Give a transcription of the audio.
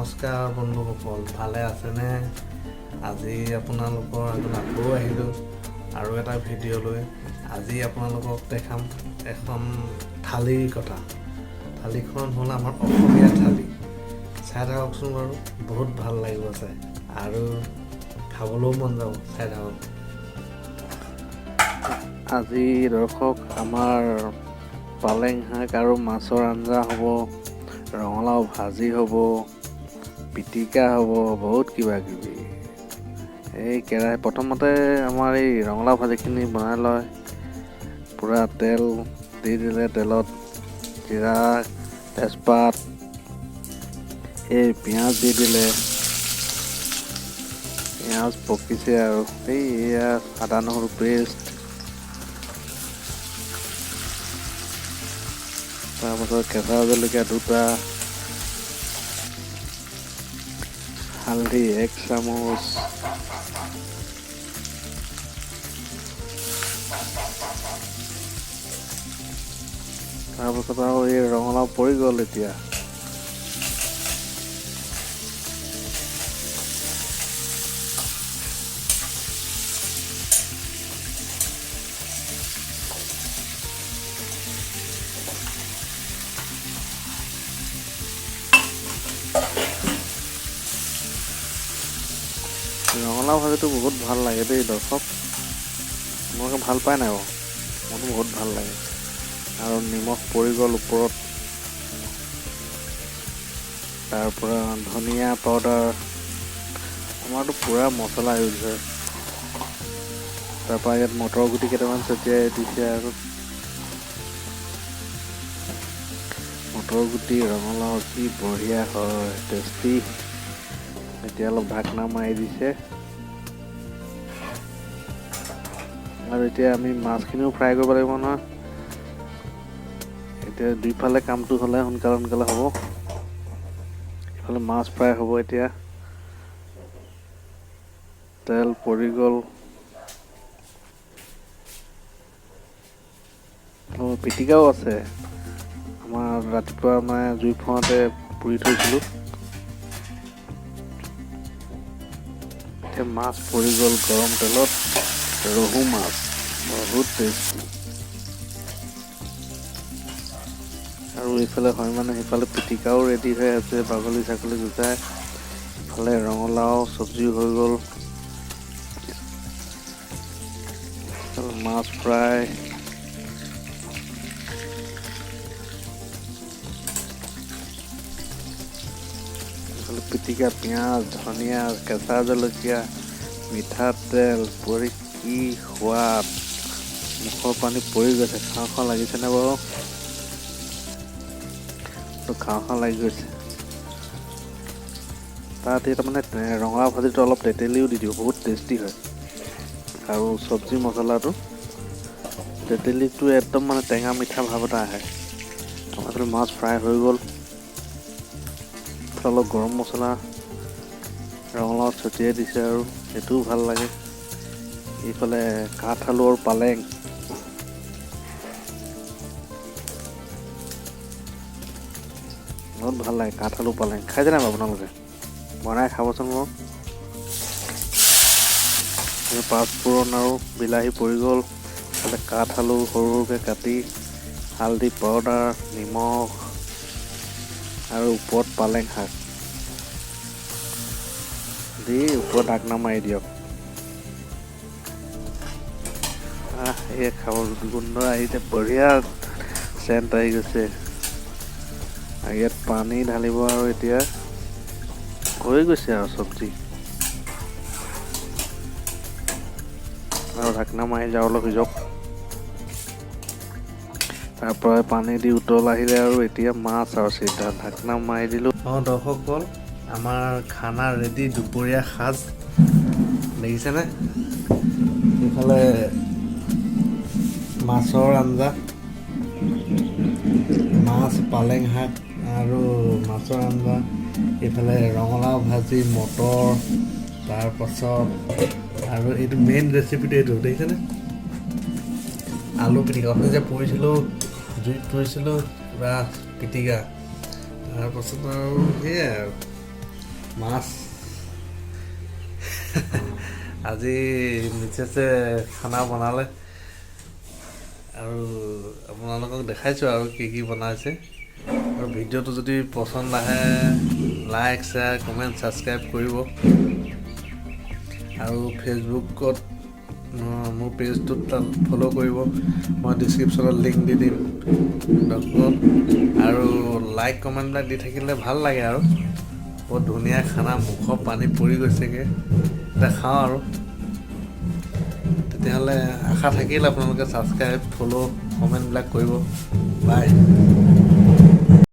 নমস্কাৰ বন্ধুসকল, ভালে আছেনে? আজি আপোনালোকৰ আগত আকৌ আহিলোঁ আৰু এটা ভিডিঅ' লৈ। আজি আপোনালোকক দেখাম এখন থালিৰ কথা। থালিখন হ'ল আমাৰ অসমীয়া থালি। চাই থাককচোন বাৰু, বহুত ভাল লাগিব চাই আৰু খাবলৈও মন যাব চাই থাকক। আজি দৰ্শক আমাৰ পালেং শাক আৰু মাছৰ আঞ্জা হ'ব, ৰঙালাও ভাজি হ'ব, পিটিকা হ'ব, বহুত কিবা কিবি। এই প্ৰথমতে আমাৰ এই ৰঙালাও ভাজিখিনি বনাই লয়। পূৰা তেল দি দিলে, তেলত জিৰা, তেজপাত, এই পিঁয়াজ দি দিলে। পিঁয়াজ পকিছে আৰু এয়া আদা নহৰু পেষ্ট, তাৰপাছত কেঁচা জলকীয়া দুটা, হালধি 1 চামুচ, তাৰপাছত আৰু এই ৰঙালাও পৰি গ'ল। এতিয়া ৰঙালাও ভাজিটো বহুত ভাল লাগে দেই দৰ্শক, আপোনালোকে ভাল পায় নাই বাৰু? মোৰতো বহুত ভাল লাগে। আৰু নিমখ পৰি গ'ল ওপৰত, তাৰ পৰা ধনিয়া পাউডাৰ, আমাৰতো পূৰা মছলা ইউজ হয়। তাৰপৰা ইয়াত মটৰ গুটি কেইটামান ছটিয়াই দিছে আৰু মটৰ গুটি ৰঙালাও কি বঢ়িয়া হয়, টেষ্টি। এতিয়া অলপ ঢাকনা মাৰি দিছে আৰু এতিয়া আমি মাছখিনিও ফ্ৰাই কৰিব লাগিব নহয়। এতিয়া দুইফালে কামটো হ'লে সোনকালে হ'ব। এইফালে মাছ ফ্ৰাই হ'ব। এতিয়া তেল পৰি গ'ল। পিটিকাও আছে, আমাৰ ৰাতিপুৱা মানে জুই ফুৱাওঁতে পুৰি থৈছিলোঁ। এতিয়া মাছ পৰি গ'ল গৰম তেলত, ৰহু মাছ, বহুত টেষ্টি। আৰু এইফালে হয় মানে সেইফালে পিটিকাও ৰেডি হৈ আছে, বাগলি ছাগলী গুচাই। ইফালে ৰঙালাও চব্জি হৈ গ'ল, মাছ ফ্ৰাই, পিটিকা, পিঁয়াজ, ধনিয়া, কেঁচা জলকীয়া, মিঠাতেল পৰি কি সোৱাদ, মুখৰ পানী পৰি গৈছে। খাওঁ খাওঁ লাগিছেনে বাৰু? খাওঁ খাওঁ লাগি গৈছে। তাত তাৰমানে ৰঙালাও ভাজিটো অলপ তেতেলিও দি দিওঁ, বহুত টেষ্টি হয়। আৰু চব্জি মছলাটো তেতেলিটো একদম মানে টেঙা মিঠা ভাৱ এটা আহে। আমাৰ মাছ ফ্ৰাই হৈ গ'ল, অলপ গৰম মছলা ৰঙালাও ছটিয়াই দিছে আৰু সেইটোও ভাল লাগে। এইফালে কাঠ আলু আৰু পালেং, বহুত ভাল লাগে। কাঠ আলু পালেং খাইছে নাই আপোনালোকে? বনাই খাবচোন বাৰু। পাঁচফোৰণ আৰু বিলাহী পৰি গ'ল। এইফালে কাঠ আলু সৰু সৰুকৈ কাটি, হালধি পাউডাৰ, নিমখ আৰু ওপৰত পালেং শাক দি ওপৰত ঢাকনা মাৰি দিয়ক। এই খাব গোন্ধ আহিছে, বঢ়িয়া চেণ্ট আহি গৈছে। ইয়াত পানী ঢালিব আৰু এতিয়া হৈ গৈছে আৰু চব্জি। আৰু ঢাকনা মাৰি অলপ সিজক। তাৰ পৰা পানী দি উতল আহিলে আৰু এতিয়া মাছ আৰু চিধা ঢাকনা মাৰি দিলোঁ। দৰ্শকসকল, আমাৰ খানা ৰেডি, দুপৰীয়া সাজ দেখিছেনে? এইফালে মাছৰ আঞ্জা, মাছ, পালেং শাক আৰু মাছৰ আঞ্জা। এইফালে ৰঙালাও ভাজি, মটৰ, তাৰপাছত আৰু এইটো মেইন ৰেচিপিটো এইটো দেখিছেনে? আলু পিটিকা। অথনি যে পৰিছিলোঁ, জুইত পৰিছিলোঁ, কিবা পিটিকা। তাৰপাছত আৰু সেয়াই আৰু মাছ আজি মিছেছে খানা বনালে আৰু আপোনালোকক দেখাইছোঁ আৰু কি বনাইছে আৰু ভিডিঅ'টো যদি পচন্দ আহে লাইক শ্বেয়াৰ কমেণ্ট ছাবস্ক্ৰাইব কৰিব আৰু ফেচবুকত মোৰ পেজটোত তাত ফ'ল' কৰিব মই ডিছক্ৰিপশ্যনত লিংক দি দিম আৰু লাইক কমেণ্টবিলাক দি থাকিলে ভাল লাগে আৰু বহুত ধুনীয়া খানা মুখৰ পানী পৰি গৈছেগৈ এতিয়া খাওঁ আৰু তেতিয়াহ'লে আশা থাকিল আপোনালোকে ছাবস্ক্ৰাইব ফ'ল' কমেণ্টবিলাক কৰিব বাই